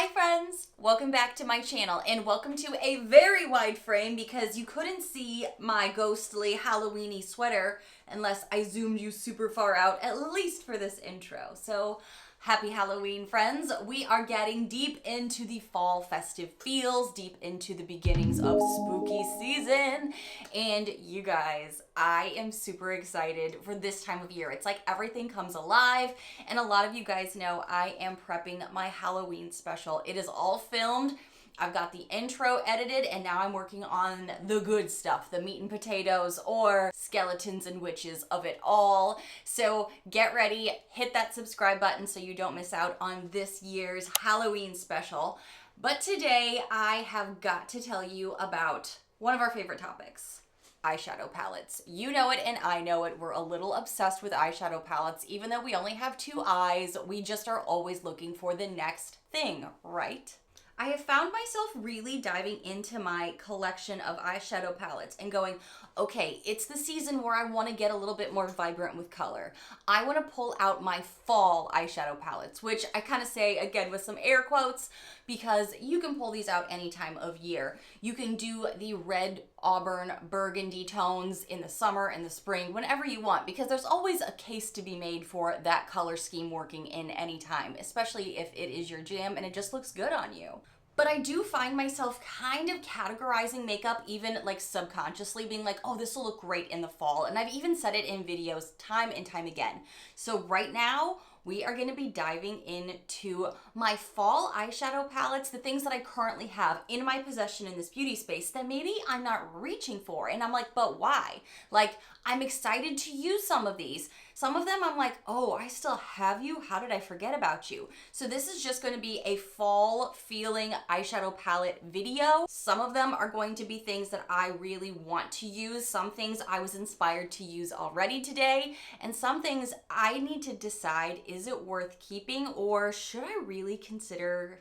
Hi friends, welcome back to my channel and welcome to a very wide frame because you couldn't see my ghostly Halloween-y sweater unless I zoomed you super far out, at least for this intro. So happy Halloween friends. We are getting deep into the fall festive feels, deep into the beginnings of spooky season. And you guys, I am super excited for this time of year. It's like everything comes alive, and a lot of you guys know I am prepping my Halloween special. It is all filmed. I've got the intro edited, and now I'm working on the good stuff, the meat and potatoes or skeletons and witches of it all. So get ready, hit that subscribe button so you don't miss out on this year's Halloween special. But today I have got to tell you about one of our favorite topics. Eyeshadow palettes. You know it and I know it. We're a little obsessed with eyeshadow palettes. Even though we only have two eyes, we just are always looking for the next thing, right? I have found myself really diving into my collection of eyeshadow palettes and going, okay, it's the season where I want to get a little bit more vibrant with color. I want to pull out my fall eyeshadow palettes, which I kind of say again with some air quotes because you can pull these out any time of year. You can do the red, auburn, burgundy tones in the summer and the spring, whenever you want, because there's always a case to be made for that color scheme working in any time, especially if it is your jam and it just looks good on you. But I do find myself kind of categorizing makeup, even like subconsciously being like, oh, this will look great in the fall. And I've even said it in videos time and time again. So right now, we are going to be diving into my fall eyeshadow palettes, the things that I currently have in my possession in this beauty space that maybe I'm not reaching for. And I'm like, but why? Like, I'm excited to use some of these. Some of them I'm like, oh, I still have you? How did I forget about you? So this is just going to be a fall feeling eyeshadow palette video. Some of them are going to be things that I really want to use. Some things I was inspired to use already today. And some things I need to decide, is it worth keeping or should I really consider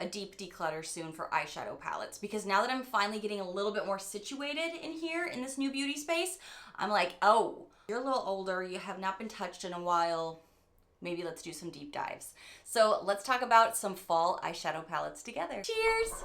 a deep declutter soon for eyeshadow palettes? Because now that I'm finally getting a little bit more situated in here in this new beauty space, I'm like, oh, you're a little older, you have not been touched in a while, maybe let's do some deep dives. So let's talk about some fall eyeshadow palettes together. Cheers!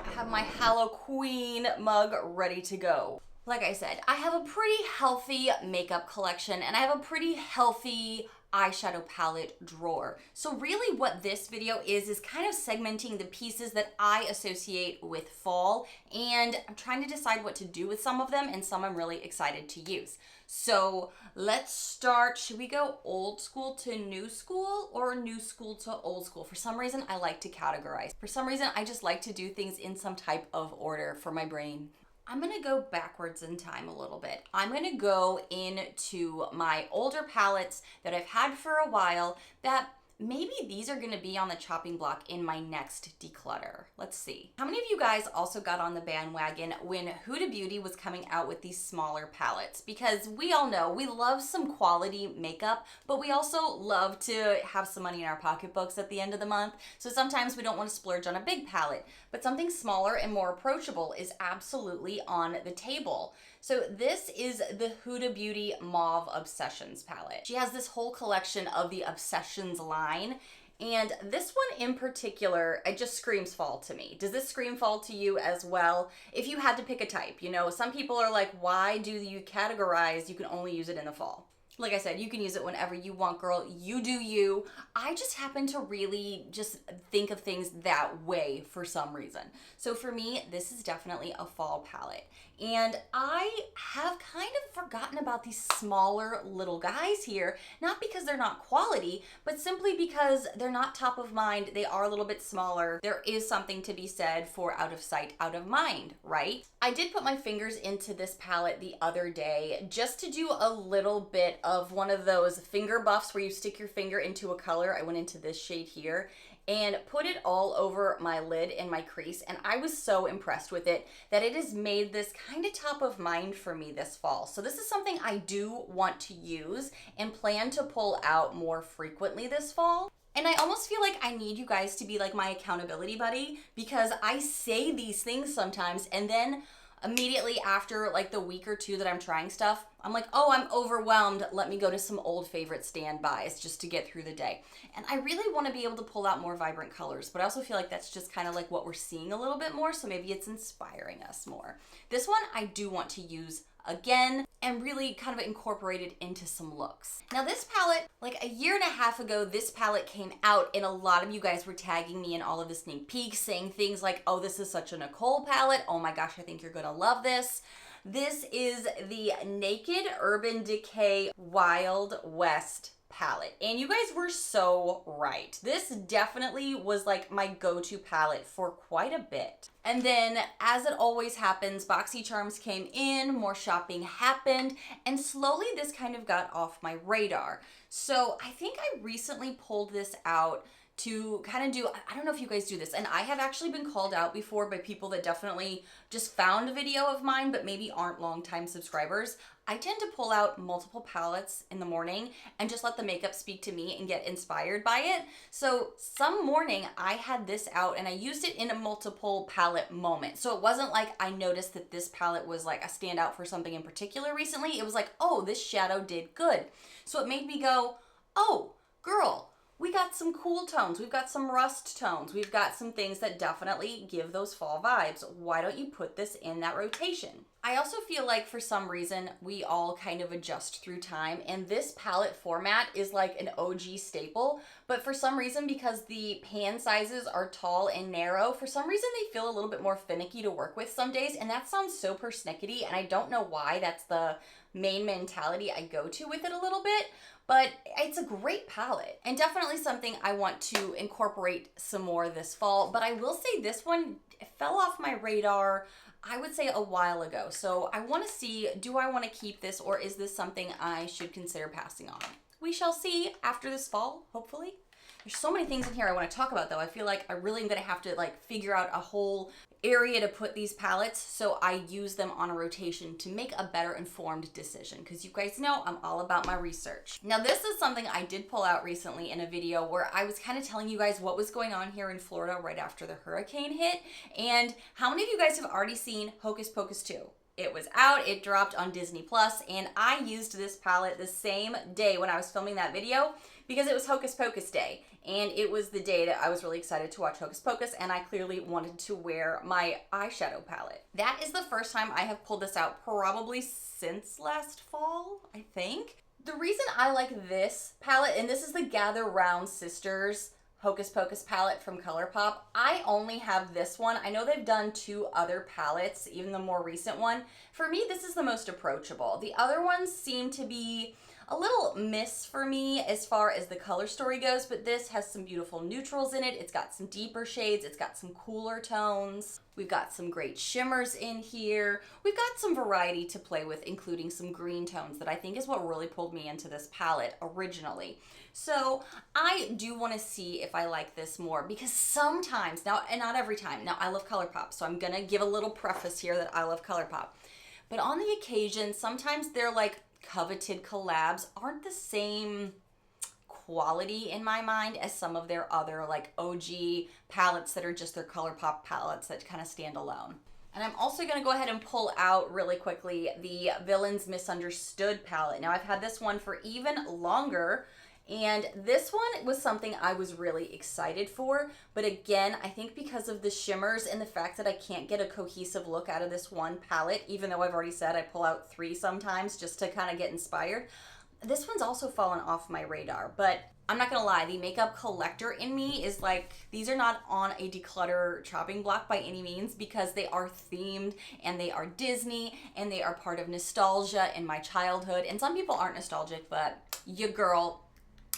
I have my Halloween mug ready to go. Like I said, I have a pretty healthy makeup collection and I have a pretty healthy eyeshadow palette drawer. So really what this video is kind of segmenting the pieces that I associate with fall, and I'm trying to decide what to do with some of them and some I'm really excited to use. So let's start. Should we go old school to new school or new school to old school? For some reason, I like to categorize. For some reason, I just like to do things in some type of order for my brain. I'm gonna go backwards in time a little bit. I'm gonna go into my older palettes that I've had for a while that maybe these are gonna be on the chopping block in my next declutter. Let's see. How many of you guys also got on the bandwagon when Huda Beauty was coming out with these smaller palettes? Because we all know we love some quality makeup, but we also love to have some money in our pocketbooks at the end of the month. So sometimes we don't want to splurge on a big palette, but something smaller and more approachable is absolutely on the table. So this is the Huda Beauty Mauve Obsessions palette. She has this whole collection of the Obsessions line, and this one in particular, it just screams fall to me. Does this scream fall to you as well? If you had to pick a type, you know, some people are like, why do you categorize you can only use it in the fall? Like I said, you can use it whenever you want, girl. You do you. I just happen to really just think of things that way for some reason. So for me, this is definitely a fall palette. And I have kind of forgotten about these smaller little guys here, not because they're not quality, but simply because they're not top of mind. They are a little bit smaller. There is something to be said for out of sight, out of mind, right? I did put my fingers into this palette the other day just to do a little bit of one of those finger buffs where you stick your finger into a color. I went into this shade here and put it all over my lid and my crease, and I was so impressed with it that it has made this kind of top of mind for me this fall. So this is something I do want to use and plan to pull out more frequently this fall. And I almost feel like I need you guys to be like my accountability buddy, because I say these things sometimes and then immediately after like the week or two that I'm trying stuff, I'm like, oh, I'm overwhelmed. Let me go to some old favorite standbys just to get through the day. And I really want to be able to pull out more vibrant colors, but I also feel like that's just kind of like what we're seeing a little bit more, so maybe it's inspiring us more. This one I do want to use again and really kind of incorporate it into some looks. Now this palette, like a year and a half ago, this palette came out and a lot of you guys were tagging me in all of the sneak peeks saying things like, oh, this is such a Nichole palette. Oh my gosh, I think you're gonna love this. This is the Naked Urban Decay Wild West palette. And you guys were so right. This definitely was like my go-to palette for quite a bit. And then, as it always happens, BoxyCharms came in, more shopping happened, and slowly this kind of got off my radar. So I think I recently pulled this out to kind of do, I don't know if you guys do this, and I have actually been called out before by people that definitely just found a video of mine but maybe aren't longtime subscribers. I tend to pull out multiple palettes in the morning and just let the makeup speak to me and get inspired by it. So some morning I had this out and I used it in a multiple palette moment. So it wasn't like I noticed that this palette was like a standout for something in particular recently. It was like, oh, this shadow did good. So it made me go, oh, girl, we got some cool tones. We've got some rust tones. We've got some things that definitely give those fall vibes. Why don't you put this in that rotation? I also feel like for some reason we all kind of adjust through time, and this palette format is like an OG staple, but for some reason, because the pan sizes are tall and narrow, for some reason they feel a little bit more finicky to work with some days, and that sounds so persnickety, and I don't know why. That's the main mentality I go to with it a little bit, but it's a great palette and definitely something I want to incorporate some more this fall. But I will say this one fell off my radar, I would say a while ago. So I want to see, do I want to keep this, or is this something I should consider passing on? We shall see after this fall, hopefully. There's so many things in here I want to talk about though. I feel like I really am going to have to like figure out a whole area to put these palettes so I use them on a rotation to make a better informed decision, because you guys know I'm all about my research. Now this is something I did pull out recently in a video where I was kind of telling you guys what was going on here in Florida right after the hurricane hit, and how many of you guys have already seen Hocus Pocus 2? It was out, it dropped on Disney Plus, and I used this palette the same day when I was filming that video because it was Hocus Pocus Day, and it was the day that I was really excited to watch Hocus Pocus, and I clearly wanted to wear my eyeshadow palette. That is the first time I have pulled this out probably since last fall, I think. The reason I like this palette, and this is the Gather Round Sisters Hocus Pocus palette from Colourpop. I only have this one. I know they've done 2 other palettes, even the more recent one. For me, this is the most approachable. The other ones seem to be a little miss for me as far as the color story goes, but this has some beautiful neutrals in it. It's got some deeper shades. It's got some cooler tones. We've got some great shimmers in here. We've got some variety to play with, including some green tones that I think is what really pulled me into this palette originally. So I do want to see if I like this more, because sometimes, now, and not every time, now I love Colourpop, so I'm gonna give a little preface here that I love Colourpop. But on the occasion, sometimes they're like coveted collabs aren't the same quality in my mind as some of their other like OG palettes that are just their Colourpop palettes that kind of stand alone. And I'm also going to go ahead and pull out really quickly the Villains Misunderstood palette. Now I've had this one for even longer, and this one was something I was really excited for, but again, I think because of the shimmers and the fact that I can't get a cohesive look out of this one palette, even though I've already said I pull out 3 sometimes just to kind of get inspired, this one's also fallen off my radar. But I'm not gonna lie, the makeup collector in me is like, these are not on a declutter chopping block by any means, because they are themed and they are Disney and they are part of nostalgia in my childhood. And some people aren't nostalgic, but your girl,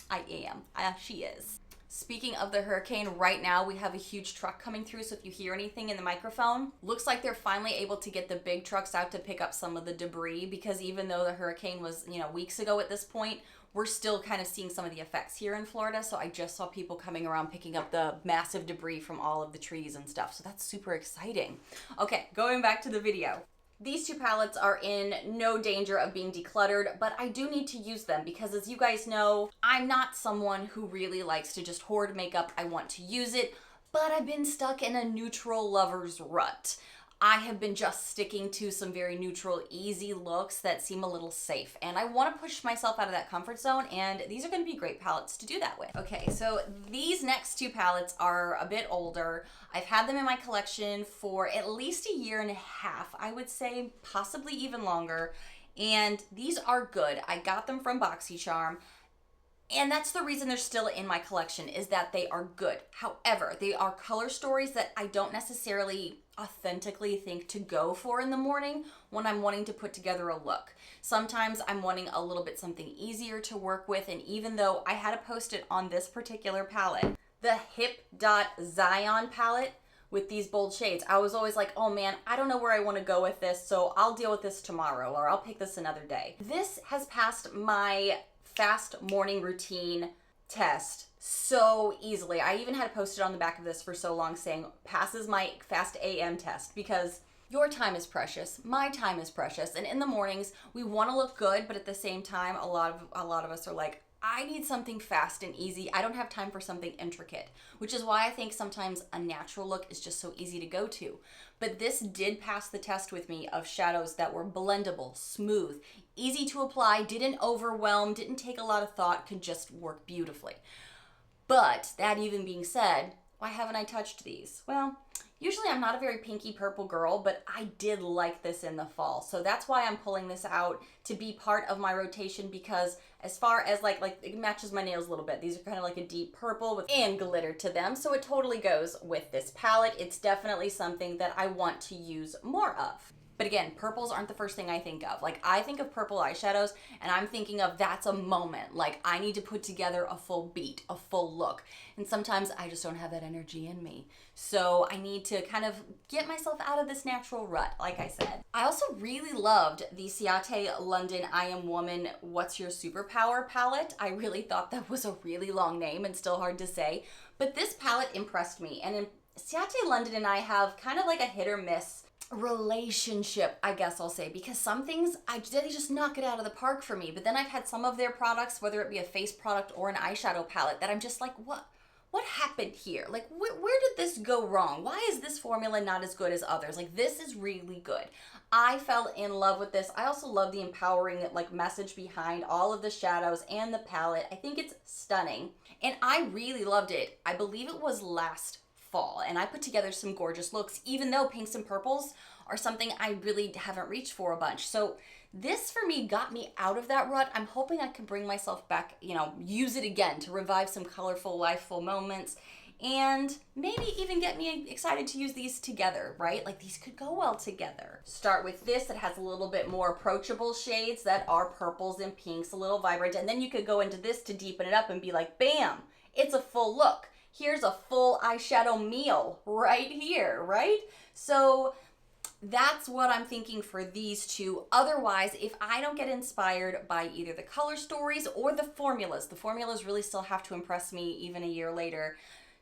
I am. She is. Speaking of the hurricane, right now we have a huge truck coming through, so if you hear anything in the microphone, looks like they're finally able to get the big trucks out to pick up some of the debris, because even though the hurricane was, you know, weeks ago at this point, we're still kind of seeing some of the effects here in Florida. So I just saw people coming around picking up the massive debris from all of the trees and stuff, so that's super exciting. Okay, going back to the video. These 2 palettes are in no danger of being decluttered, but I do need to use them because, as you guys know, I'm not someone who really likes to just hoard makeup. I want to use it, but I've been stuck in a neutral lover's rut. I have been just sticking to some very neutral, easy looks that seem a little safe. And I want to push myself out of that comfort zone, and these are going to be great palettes to do that with. Okay, so these next two palettes are a bit older. I've had them in my collection for at least a year and a half, I would say, possibly even longer. And these are good. I got them from BoxyCharm. And that's the reason they're still in my collection, is that they are good. However, they are color stories that I don't necessarily authentically think to go for in the morning when I'm wanting to put together a look. Sometimes I'm wanting a little bit something easier to work with, and even though I had to post it on this particular palette, the HipDot Zion palette with these bold shades, I was always like, oh man, I don't know where I want to go with this, so I'll deal with this tomorrow, or I'll pick this another day. This has passed my fast morning routine test so easily. I even had posted on the back of this for so long saying passes my fast AM test, because your time is precious, my time is precious, and in the mornings we want to look good, but at the same time a lot of us are like, I need something fast and easy. I don't have time for something intricate, which is why I think sometimes a natural look is just so easy to go to. But this did pass the test with me of shadows that were blendable, smooth, easy to apply, didn't overwhelm, didn't take a lot of thought, could just work beautifully. But that even being said, why haven't I touched these? Well, usually I'm not a very pinky purple girl, but I did like this in the fall. So that's why I'm pulling this out to be part of my rotation, because as far as like it matches my nails a little bit. These are kind of like a deep purple and glitter to them. So it totally goes with this palette. It's definitely something that I want to use more of. But again, purples aren't the first thing I think of. Like, I think of purple eyeshadows and I'm thinking of that's a moment. Like, I need to put together a full beat, a full look. And sometimes I just don't have that energy in me. So I need to kind of get myself out of this natural rut, like I said. I also really loved the Ciate London I Am Woman What's Your Superpower palette. I really thought that was a really long name and still hard to say. But this palette impressed me. And in Ciate London and I have kind of like a hit or miss relationship, I guess I'll say, because some things they just knock it out of the park for me. But then I've had some of their products, whether it be a face product or an eyeshadow palette, that I'm just like, what happened here? Like, where did this go wrong? Why is this formula not as good as others? Like, this is really good. I fell in love with this. I also love the empowering like message behind all of the shadows and the palette. I think it's stunning, and I really loved it. I believe it was last fall, and I put together some gorgeous looks, even though pinks and purples are something I really haven't reached for a bunch. So this for me got me out of that rut. I'm hoping I can bring myself back, use it again to revive some colorful, lifeful moments, and maybe even get me excited to use these together, right? Like, these could go well together. Start with this that has a little bit more approachable shades that are purples and pinks, a little vibrant, and then you could go into this to deepen it up and be like, bam, it's a full look. Here's a full eyeshadow meal right here, right? So that's what I'm thinking for these two. Otherwise, if I don't get inspired by either the color stories or the formulas really still have to impress me even a year later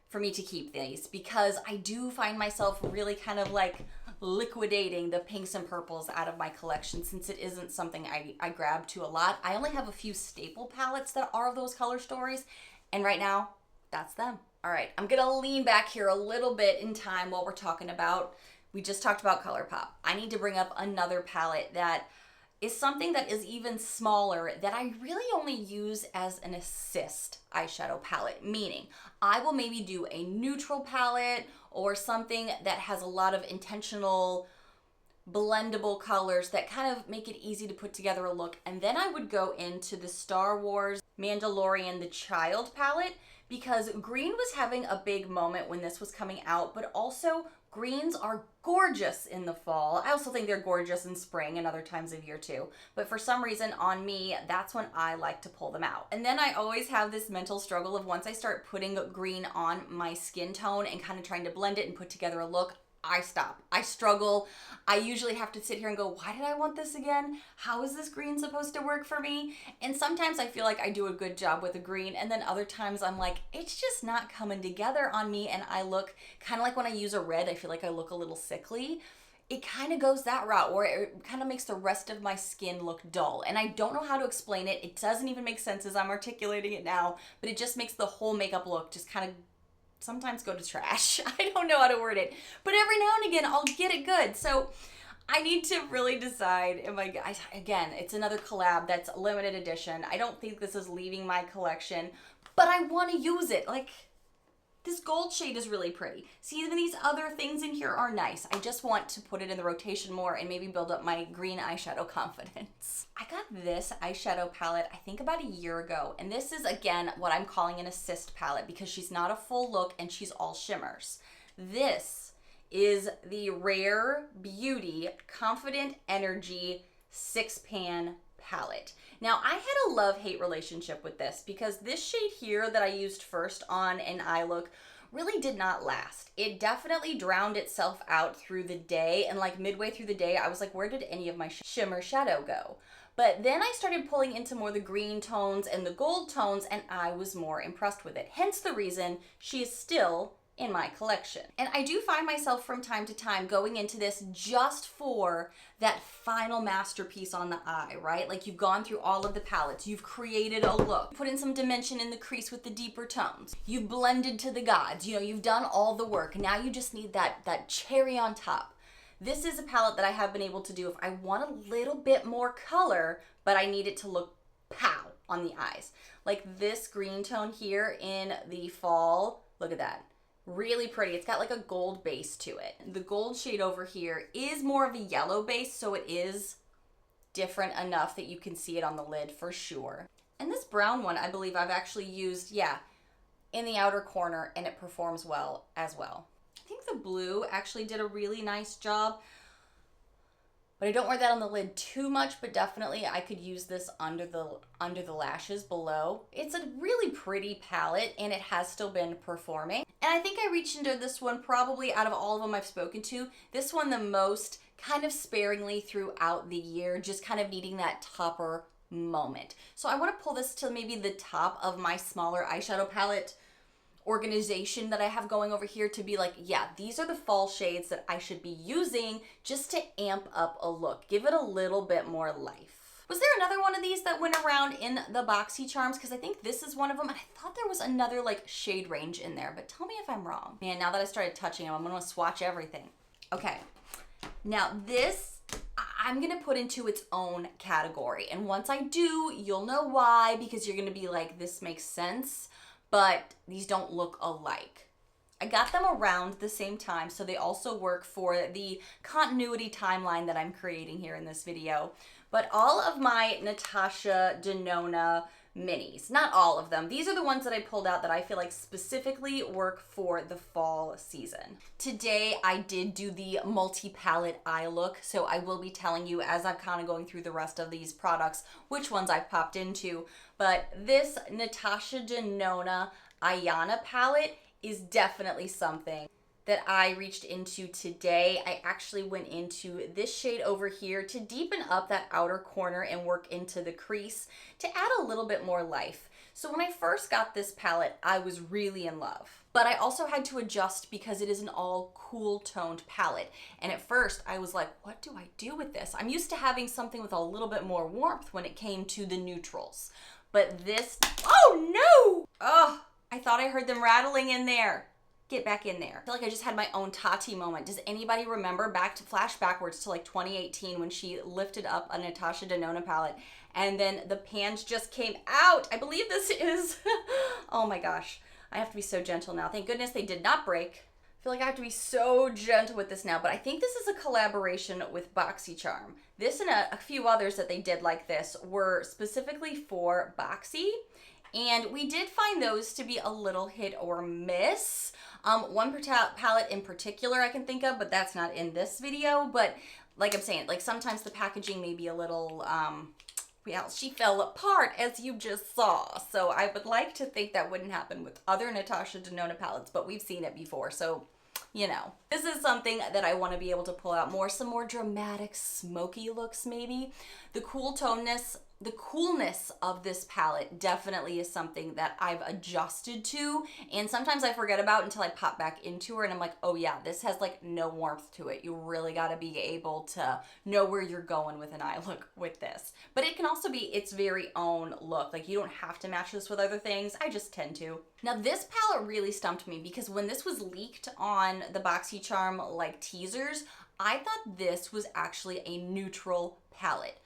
for me to keep these, because I do find myself really kind of like liquidating the pinks and purples out of my collection, since it isn't something I grab to a lot. I only have a few staple palettes that are those color stories, and right now, that's them. All right, I'm gonna lean back here a little bit in time while we're talking about, we just talked about Colourpop. I need to bring up another palette that is something that is even smaller that I really only use as an assist eyeshadow palette, meaning I will maybe do a neutral palette or something that has a lot of intentional blendable colors that kind of make it easy to put together a look. And then I would go into the Star Wars Mandalorian The Child palette, because green was having a big moment when this was coming out, but also greens are gorgeous in the fall. I also think they're gorgeous in spring and other times of year too. But for some reason on me, that's when I like to pull them out. And then I always have this mental struggle of once I start putting green on my skin tone and kind of trying to blend it and put together a look, I stop. I struggle. I usually have to sit here and go, why did I want this again? How is this green supposed to work for me? And sometimes I feel like I do a good job with a green, and then other times I'm like, it's just not coming together on me, and I look kind of like when I use a red, I feel like I look a little sickly. It kind of goes that route where it kind of makes the rest of my skin look dull, and I don't know how to explain it. It doesn't even make sense as I'm articulating it now, but it just makes the whole makeup look just kind of sometimes go to trash. I don't know how to word it, but every now and again I'll get it good. So I need to really decide, again, it's another collab that's limited edition. I don't think this is leaving my collection, but I want to use it. Like, this gold shade is really pretty. See, even these other things in here are nice. I just want to put it in the rotation more and maybe build up my green eyeshadow confidence. I got this eyeshadow palette, I think about a year ago. And this is, again, what I'm calling an assist palette because she's not a full look and she's all shimmers. This is the Rare Beauty Confident Energy 6-pan palette. Now, I had a love-hate relationship with this because this shade here that I used first on an eye look really did not last. It definitely drowned itself out through the day, and like midway through the day, I was like, where did any of my shimmer shadow go? But then I started pulling into more the green tones and the gold tones, and I was more impressed with it. Hence the reason she is still in my collection. And I do find myself from time to time going into this just for that final masterpiece on the eye, right? Like, you've gone through all of the palettes, you've created a look, put in some dimension in the crease with the deeper tones, you've blended to the gods, you know, you've done all the work. Now you just need that cherry on top. This is a palette that I have been able to do if I want a little bit more color, but I need it to look pow on the eyes. Like this green tone here in the fall, look at that. Really pretty. It's got like a gold base to it. The gold shade over here is more of a yellow base, so it is different enough that you can see it on the lid for sure. And this brown one, I believe I've actually used, yeah, in the outer corner, and it performs well as well. I think the blue actually did a really nice job, but I don't wear that on the lid too much, but definitely I could use this under the lashes below. It's a really pretty palette, and it has still been performing. And I think I reached into this one probably out of all of them I've spoken to, this one the most, kind of sparingly throughout the year, just kind of needing that topper moment. So I want to pull this to maybe the top of my smaller eyeshadow palette organization that I have going over here to be like, yeah, these are the fall shades that I should be using just to amp up a look, give it a little bit more life. Was there another one of these that went around in the BoxyCharms? Because I think this is one of them, and I thought there was another like shade range in there, but tell me if I'm wrong. Man, now that I started touching them, I'm gonna swatch everything. Okay, now this I'm gonna put into its own category, and once I do, you'll know why, because you're gonna be like, this makes sense, but these don't look alike. I got them around the same time, so they also work for the continuity timeline that I'm creating here in this video. But all of my Natasha Denona minis, not all of them. These are the ones that I pulled out that I feel like specifically work for the fall season. Today, I did do the multi-palette eye look, so I will be telling you as I'm kind of going through the rest of these products, which ones I've popped into. But this Natasha Denona Ayana palette is definitely something that I reached into today. I actually went into this shade over here to deepen up that outer corner and work into the crease to add a little bit more life. So when I first got this palette, I was really in love. But I also had to adjust because it is an all cool toned palette. And at first I was like, what do I do with this? I'm used to having something with a little bit more warmth when it came to the neutrals. But this, oh no! Oh, I thought I heard them rattling in there. Get back in there. I feel like I just had my own Tati moment. Does anybody remember flash backwards to like 2018 when she lifted up a Natasha Denona palette and then the pans just came out? I believe this is, oh my gosh. I have to be so gentle now. Thank goodness they did not break. I feel like I have to be so gentle with this now, but I think this is a collaboration with BoxyCharm. This and a few others that they did like this were specifically for Boxy. And we did find those to be a little hit or miss. One palette in particular I can think of, but that's not in this video. But like I'm saying, like sometimes the packaging may be a little, well, she fell apart as you just saw. So I would like to think that wouldn't happen with other Natasha Denona palettes, but we've seen it before. So, you know, this is something that I want to be able to pull out more, some more dramatic, smoky looks maybe. The cool toneness The coolness of this palette definitely is something that I've adjusted to, and sometimes I forget about until I pop back into her and I'm like, oh yeah, this has like no warmth to it. You really got to be able to know where you're going with an eye look with this. But it can also be its very own look. Like, you don't have to match this with other things. I just tend to. Now this palette really stumped me because when this was leaked on the BoxyCharm like teasers, I thought this was actually a neutral palette.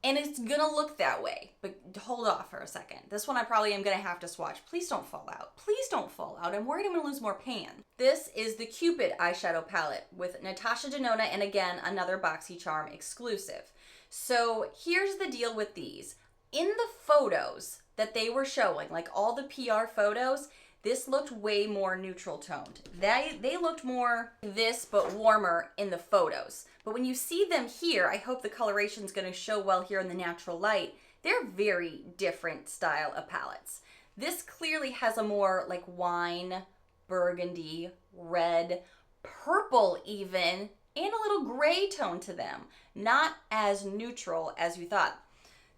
And it's gonna look that way, but hold off for a second. This one I probably am gonna have to swatch. Please don't fall out. Please don't fall out. I'm worried I'm gonna lose more pan. This is the Cupid eyeshadow palette with Natasha Denona, and again, another BoxyCharm exclusive. So here's the deal with these. In the photos that they were showing, like all the PR photos, this looked way more neutral toned. They looked more this, but warmer in the photos. But when you see them here, I hope the coloration's gonna show well here in the natural light. They're very different style of palettes. This clearly has a more like wine, burgundy, red, purple even, and a little gray tone to them. Not as neutral as you thought.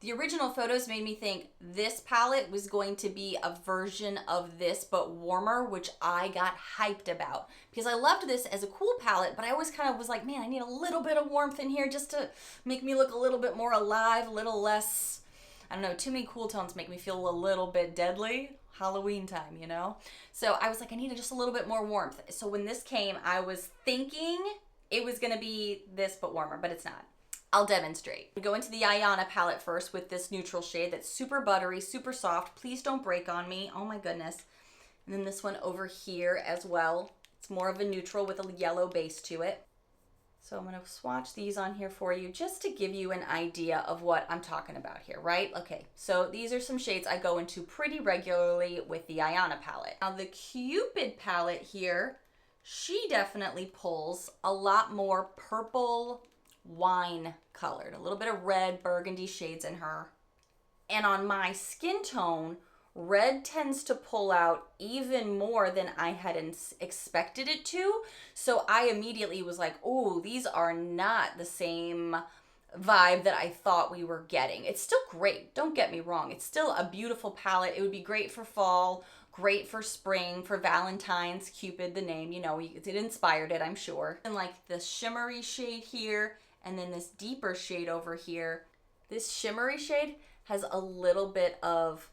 The original photos made me think this palette was going to be a version of this, but warmer, which I got hyped about because I loved this as a cool palette, but I always kind of was like, man, I need a little bit of warmth in here just to make me look a little bit more alive, a little less, I don't know, too many cool tones make me feel a little bit deadly. Halloween time, you know? So I was like, I needed just a little bit more warmth. So when this came, I was thinking it was gonna be this, but warmer, but it's not. I'll demonstrate. We go into the Ayana palette first with this neutral shade that's super buttery, super soft. Please don't break on me. Oh my goodness. And then this one over here as well. It's more of a neutral with a yellow base to it. So I'm gonna swatch these on here for you just to give you an idea of what I'm talking about here, right? Okay, so these are some shades I go into pretty regularly with the Ayana palette. Now the Cupid palette here, she definitely pulls a lot more purple, wine colored, a little bit of red burgundy shades in her. And on my skin tone, red tends to pull out even more than I had expected it to. So I immediately was like, oh, these are not the same vibe that I thought we were getting. It's still great, don't get me wrong. It's still a beautiful palette. It would be great for fall, great for spring, for Valentine's. Cupid, the name, you know, it inspired it, I'm sure. And like the shimmery shade here, and then this deeper shade over here. This shimmery shade has a little bit of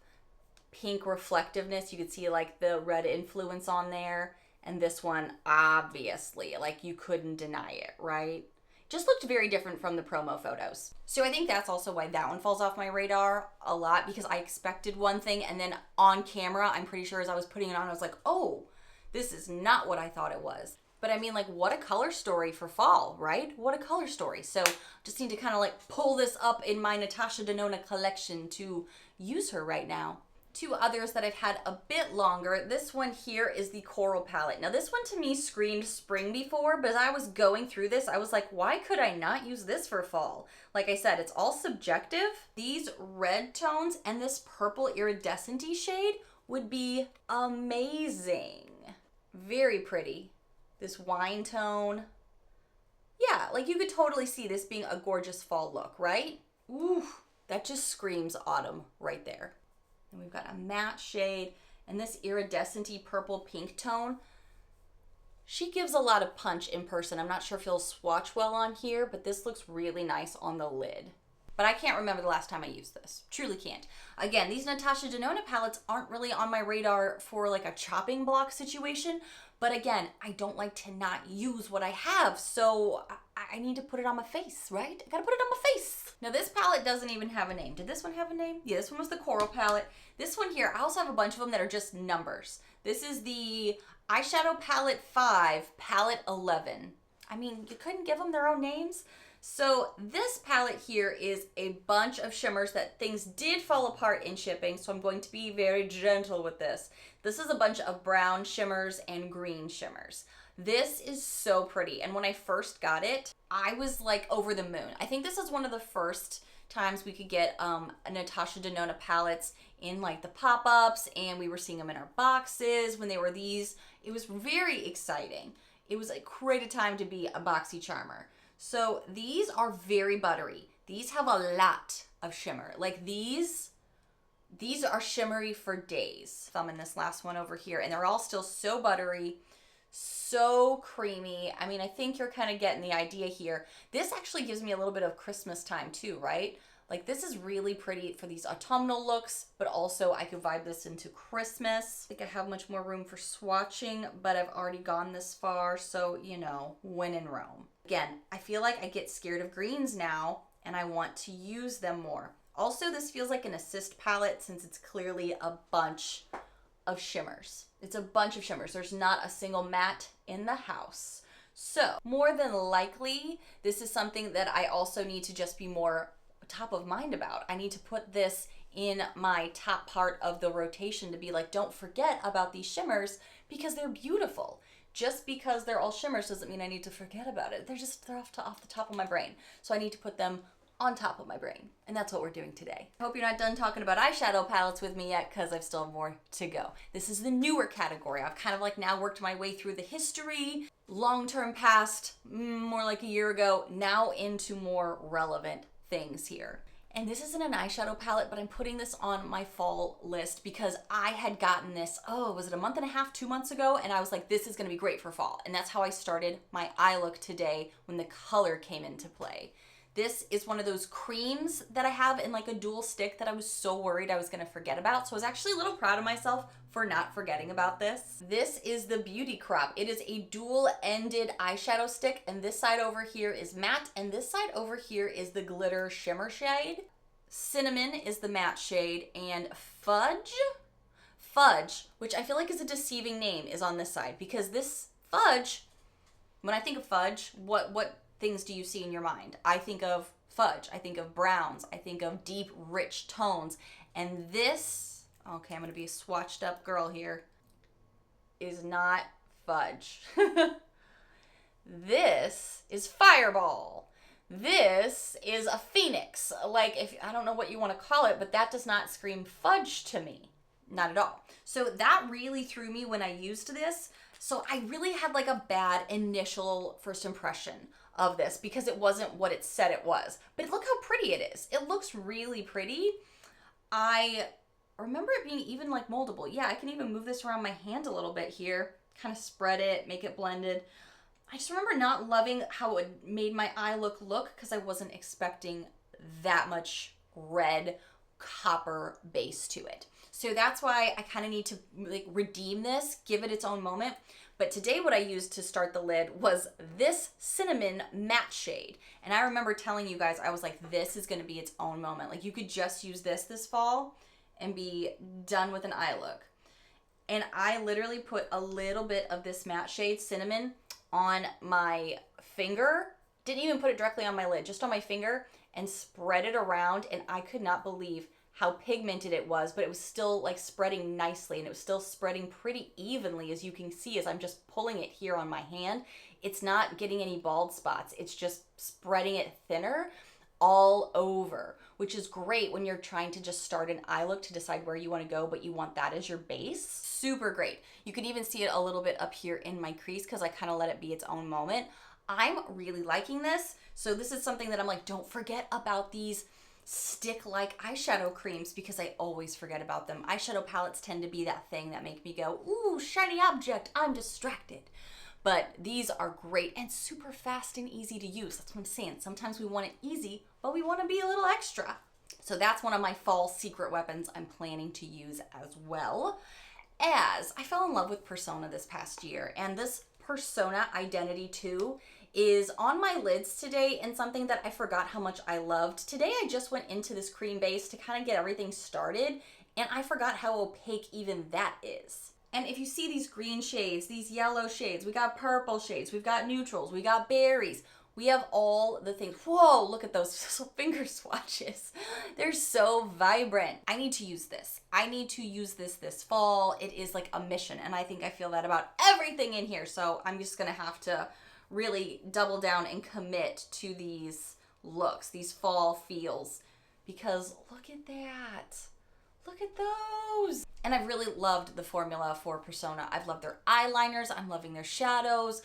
pink reflectiveness. You could see like the red influence on there. And this one, obviously, like you couldn't deny it, right? Just looked very different from the promo photos. So I think that's also why that one falls off my radar a lot, because I expected one thing and then on camera, I'm pretty sure as I was putting it on, I was like, oh, this is not what I thought it was. But I mean, like, what a color story for fall, right? What a color story. So just need to kind of like pull this up in my Natasha Denona collection to use her right now. Two others that I've had a bit longer. This one here is the Coral palette. Now this one to me screamed spring before, but as I was going through this, I was like, why could I not use this for fall? Like I said, it's all subjective. These red tones and this purple iridescent-y shade would be amazing. Very pretty. This wine tone. Yeah, like you could totally see this being a gorgeous fall look, right? Ooh, that just screams autumn right there. And we've got a matte shade and this iridescent-y purple pink tone. She gives a lot of punch in person. I'm not sure if you'll swatch well on here, but this looks really nice on the lid. But I can't remember the last time I used this. Truly can't. Again, these Natasha Denona palettes aren't really on my radar for like a chopping block situation. But again, I don't like to not use what I have. So I need to put it on my face, right? I gotta put it on my face. Now this palette doesn't even have a name. Did this one have a name? Yeah, this one was the Coral palette. This one here, I also have a bunch of them that are just numbers. This is the Eyeshadow Palette 5, Palette 11. I mean, you couldn't give them their own names. So this palette here is a bunch of shimmers that things did fall apart in shipping, so I'm going to be very gentle with this. This is a bunch of brown shimmers and green shimmers. This is so pretty, and when I first got it, I was like over the moon. I think this is one of the first times we could get Natasha Denona palettes in like the pop-ups, and we were seeing them in our boxes when they were these. It was very exciting. It was a great time to be a BoxyCharmer. So these are very buttery. These have a lot of shimmer. Like these are shimmery for days. Thumb in this last one over here, and they're all still so buttery, so creamy. I mean, I think you're kind of getting the idea here. This actually gives me a little bit of Christmas time too, right? Like this is really pretty for these autumnal looks, but also I could vibe this into Christmas. I think I have much more room for swatching, but I've already gone this far, so you know, when in Rome. Again, I feel like I get scared of greens now, and I want to use them more. Also, this feels like an assist palette since it's clearly a bunch of shimmers. It's a bunch of shimmers. There's not a single matte in the house. So, more than likely, this is something that I also need to just be more top of mind about. I need to put this in my top part of the rotation to be like, don't forget about these shimmers because they're beautiful. Just because they're all shimmers doesn't mean I need to forget about it. They're off the top of my brain. So I need to put them on top of my brain. And that's what we're doing today. I hope you're not done talking about eyeshadow palettes with me yet, because I've still have more to go. This is the newer category. I've kind of like now worked my way through the history, long-term past, more like a year ago, now into more relevant things here. And this isn't an eyeshadow palette, but I'm putting this on my fall list because I had gotten this, was it a month and a half, 2 months ago? And I was like, this is gonna be great for fall. And that's how I started my eye look today when the color came into play. This is one of those creams that I have in like a dual stick that I was so worried I was gonna forget about. So I was actually a little proud of myself for not forgetting about this. This is the Beauty Crop. It is a dual-ended eyeshadow stick, and this side over here is matte, and this side over here is the glitter shimmer shade. Cinnamon is the matte shade, and Fudge, which I feel like is a deceiving name, is on this side, because this Fudge, when I think of Fudge, what things do you see in your mind? I think of fudge, I think of browns, I think of deep, rich tones, and this, okay, I'm gonna be a swatched up girl here, is not Fudge. This is Fireball. This is a Phoenix. Like, if I don't know what you want to call it, but that does not scream fudge to me. Not at all. So that really threw me when I used this. So I really had like a bad initial first impression of this because it wasn't what it said it was. But look how pretty it is. It looks really pretty. I remember it being even like moldable. Yeah, I can even move this around my hand a little bit here, kind of spread it, make it blended. I just remember not loving how it made my eye look because I wasn't expecting that much red copper base to it. So that's why I kind of need to like redeem this, give it its own moment. But today what I used to start the lid was this cinnamon matte shade. And I remember telling you guys, I was like, this is going to be its own moment. Like you could just use this fall and be done with an eye look. And I literally put a little bit of this matte shade, cinnamon, on my finger. Didn't even put it directly on my lid, just on my finger, and spread it around. And I could not believe how pigmented it was, but it was still like spreading nicely, and it was still spreading pretty evenly, as you can see as I'm just pulling it here on my hand. It's not getting any bald spots. It's just spreading it thinner all over, which is great when you're trying to just start an eye look to decide where you want to go, but you want that as your base. Super great. You can even see it a little bit up here in my crease because I kind of let it be its own moment. I'm really liking this. So this is something that I'm like, don't forget about these stick-like eyeshadow creams because I always forget about them. Eyeshadow palettes tend to be that thing that make me go, ooh, shiny object, I'm distracted. But these are great and super fast and easy to use. That's what I'm saying. Sometimes we want it easy, but we want to be a little extra. So that's one of my fall secret weapons I'm planning to use as well. As I fell in love with Persona this past year, and this Persona Identity 2 is on my lids today, and something that I forgot how much I loved. Today I just went into this cream base to kind of get everything started, and I forgot how opaque even that is. And if you see these green shades, these yellow shades, we got purple shades, we've got neutrals, we got berries, we have all the things. Whoa, look at those finger swatches. They're so vibrant. I need to use this. I need to use this fall. It is like a mission, and I think I feel that about everything in here. So I'm just gonna have to really double down and commit to these looks, these fall feels, because look at that. Look at those. And I've really loved the formula for Persona. I've loved their eyeliners. I'm loving their shadows.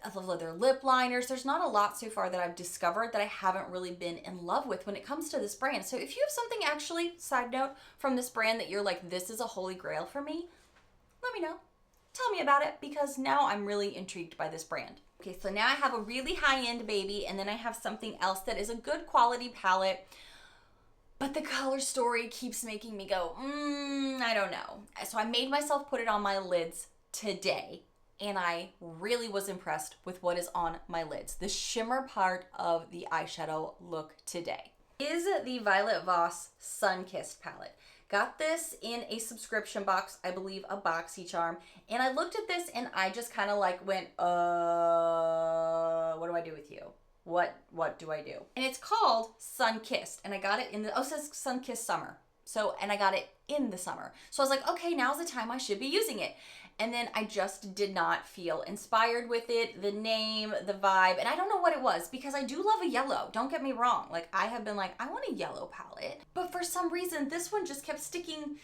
other lip liners. There's not a lot so far that I've discovered that I haven't really been in love with when it comes to this brand. So if you have something, actually, side note, from this brand that you're like, this is a holy grail for me, let me know. Tell me about it, because now I'm really intrigued by this brand. Okay, so now I have a really high-end baby, and then I have something else that is a good quality palette, but the color story keeps making me go, I don't know. So I made myself put it on my lids today, and I really was impressed with what is on my lids. The shimmer part of the eyeshadow look today is the Violet Voss Sunkissed palette. Got this in a subscription box, I believe a BoxyCharm, and I looked at this and I just kind of like went, what do I do with you? What do I do? And it's called Sunkissed, and I got it in the, it says Sunkissed Summer. So, and I got it in the summer. So I was like, okay, now's the time I should be using it. And then I just did not feel inspired with it, the name, the vibe, and I don't know what it was, because I do love a yellow, don't get me wrong. Like, I have been like, I want a yellow palette, but for some reason, this one just kept sticking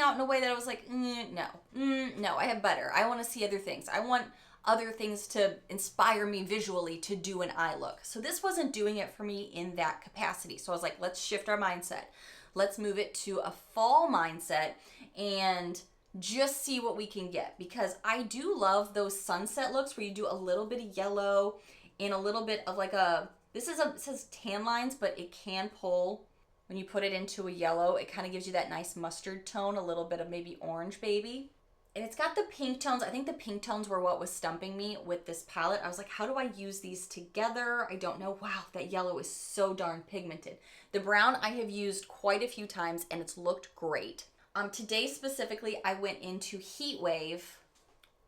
out in a way that I was like, no, I have better. I want to see other things. I want other things to inspire me visually to do an eye look. So this wasn't doing it for me in that capacity. So I was like, let's shift our mindset. Let's move it to a fall mindset and just see what we can get, because I do love those sunset looks where you do a little bit of yellow and a little bit of like a, it says tan lines, but it can pull when you put it into a yellow. It kind of gives you that nice mustard tone, a little bit of maybe orange baby. And it's got the pink tones. I think the pink tones were what was stumping me with this palette. I was like, how do I use these together? I don't know. Wow, that yellow is so darn pigmented. The brown I have used quite a few times and it's looked great. Today specifically, I went into Heat Wave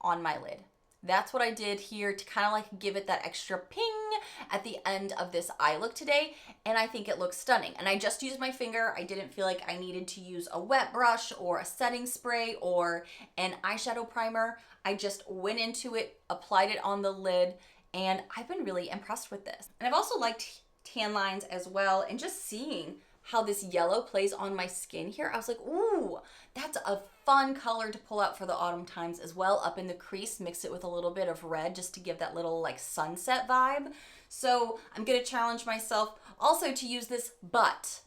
on my lid. That's what I did here to kind of like give it that extra ping at the end of this eye look today, and I think it looks stunning. And I just used my finger. I didn't feel like I needed to use a wet brush or a setting spray or an eyeshadow primer. I just went into it, applied it on the lid, and I've been really impressed with this. And I've also liked tan lines as well, and just seeing how this yellow plays on my skin here, I was like, ooh, that's a fun color to pull out for the autumn times as well. Up in the crease, mix it with a little bit of red just to give that little like sunset vibe. So I'm gonna challenge myself also to use this, but.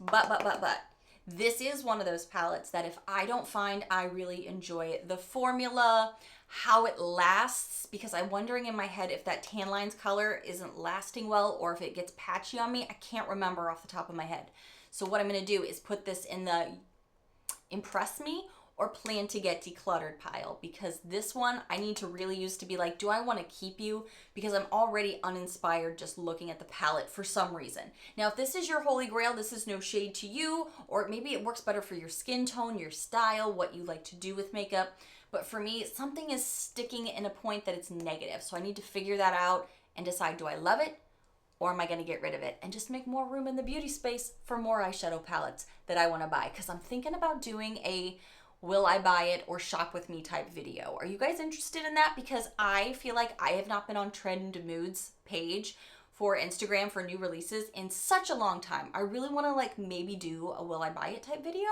This is one of those palettes that if I don't find I really enjoy the formula, how it lasts, because I'm wondering in my head if that tan lines color isn't lasting well or if it gets patchy on me. I can't remember off the top of my head. So what I'm going to do is put this in the impress me or plan to get decluttered pile, because this one I need to really use to be like, do I want to keep you? Because I'm already uninspired just looking at the palette for some reason. Now, if this is your holy grail, this is no shade to you, or maybe it works better for your skin tone, your style, what you like to do with makeup. But for me, something is sticking in a point that it's negative. So I need to figure that out and decide, do I love it? Or am I going to get rid of it and just make more room in the beauty space for more eyeshadow palettes that I want to buy? Because I'm thinking about doing a will I buy it or shop with me type video. Are you guys interested in that? Because I feel like I have not been on Trend Moods page for Instagram for new releases in such a long time. I really want to like maybe do a will I buy it type video.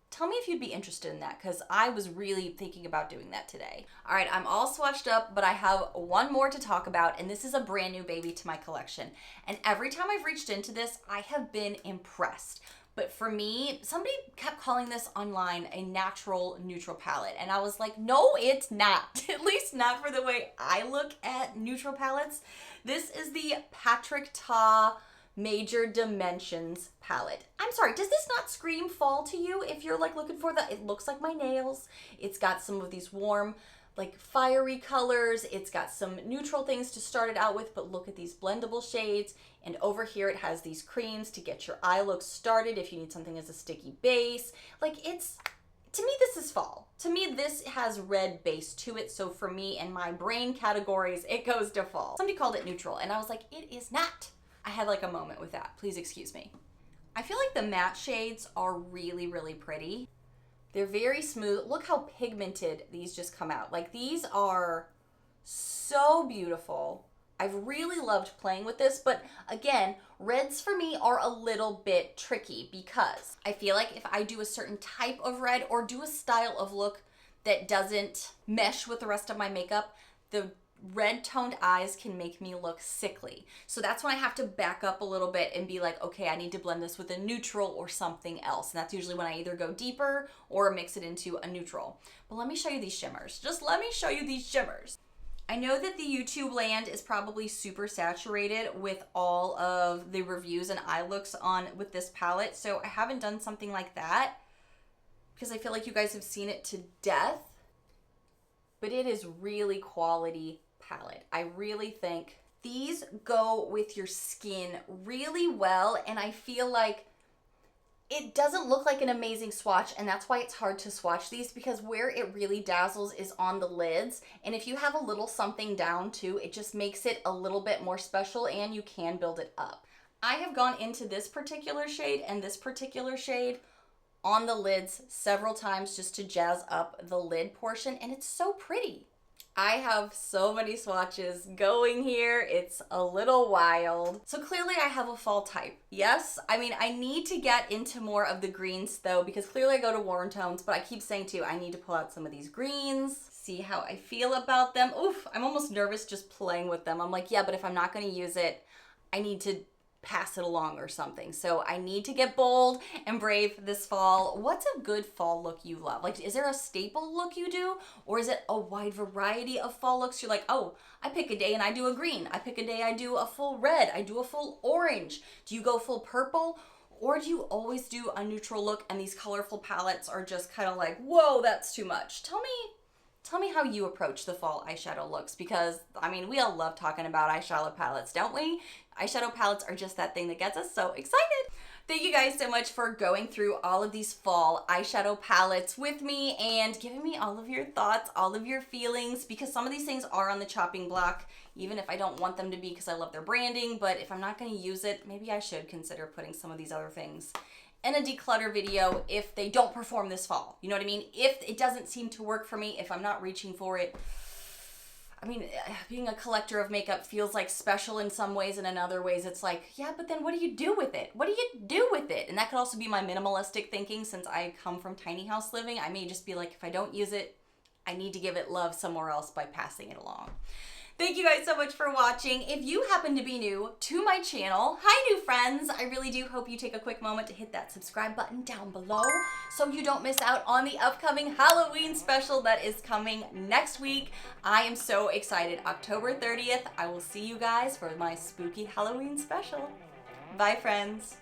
Tell me if you'd be interested in that, because I was really thinking about doing that today. All right, I'm all swatched up, but I have one more to talk about, and this is a brand new baby to my collection. And every time I've reached into this, I have been impressed. But for me, somebody kept calling this online a natural neutral palette, and I was like, no, it's not. At least not for the way I look at neutral palettes. This is the Patrick Ta Major Dimensions palette. I'm sorry, does this not scream fall to you? If you're like looking for the, it looks like my nails. It's got some of these warm, like fiery colors. It's got some neutral things to start it out with, but look at these blendable shades. And over here it has these creams to get your eye look started if you need something as a sticky base. Like it's, to me, this is fall. To me, this has red base to it. So for me and my brain categories, it goes to fall. Somebody called it neutral and I was like, it is not. I had like a moment with that. Please excuse me. I feel like the matte shades are really, really pretty. They're very smooth. Look how pigmented these just come out. Like these are so beautiful. I've really loved playing with this, but again, reds for me are a little bit tricky because I feel like if I do a certain type of red or do a style of look that doesn't mesh with the rest of my makeup, the red toned eyes can make me look sickly. So that's when I have to back up a little bit and be like, okay, I need to blend this with a neutral or something else. And that's usually when I either go deeper or mix it into a neutral. But let me show you these shimmers. Just let me show you these shimmers. I know that the YouTube land is probably super saturated with all of the reviews and eye looks on with this palette. So I haven't done something like that because I feel like you guys have seen it to death. But it is really quality palette. I really think these go with your skin really well, and I feel like it doesn't look like an amazing swatch, and that's why it's hard to swatch these, because where it really dazzles is on the lids, and if you have a little something down too, it just makes it a little bit more special and you can build it up. I have gone into this particular shade and this particular shade on the lids several times just to jazz up the lid portion, and it's so pretty. I have so many swatches going here. It's a little wild. So clearly I have a fall type. Yes, I mean, I need to get into more of the greens though, because clearly I go to warm tones, but I keep saying too, I need to pull out some of these greens, see how I feel about them. Oof, I'm almost nervous just playing with them. I'm like, yeah, but if I'm not gonna use it, I need to pass it along or something. So I need to get bold and brave this fall. What's a good fall look you love? Like, is there a staple look you do? Or is it a wide variety of fall looks? You're like, oh, I pick a day and I do a green. I pick a day I do a full red. I do a full orange. Do you go full purple? Or do you always do a neutral look and these colorful palettes are just kind of like, whoa, that's too much? Tell me how you approach the fall eyeshadow looks, because I mean, we all love talking about eyeshadow palettes, don't we? Eyeshadow palettes are just that thing that gets us so excited. Thank you guys so much for going through all of these fall eyeshadow palettes with me and giving me all of your thoughts, all of your feelings, because some of these things are on the chopping block, even if I don't want them to be because I love their branding. But if I'm not going to use it, maybe I should consider putting some of these other things in a declutter video if they don't perform this fall. You know what I mean? If it doesn't seem to work for me, if I'm not reaching for it. I mean, being a collector of makeup feels like special in some ways, and in other ways it's like, yeah, but then what do you do with it? What do you do with it? And that could also be my minimalistic thinking, since I come from tiny house living. I may just be like, if I don't use it, I need to give it love somewhere else by passing it along. Thank you guys so much for watching. If you happen to be new to my channel, hi new friends. I really do hope you take a quick moment to hit that subscribe button down below so you don't miss out on the upcoming Halloween special that is coming next week. I am so excited. October 30th, I will see you guys for my spooky Halloween special. Bye friends.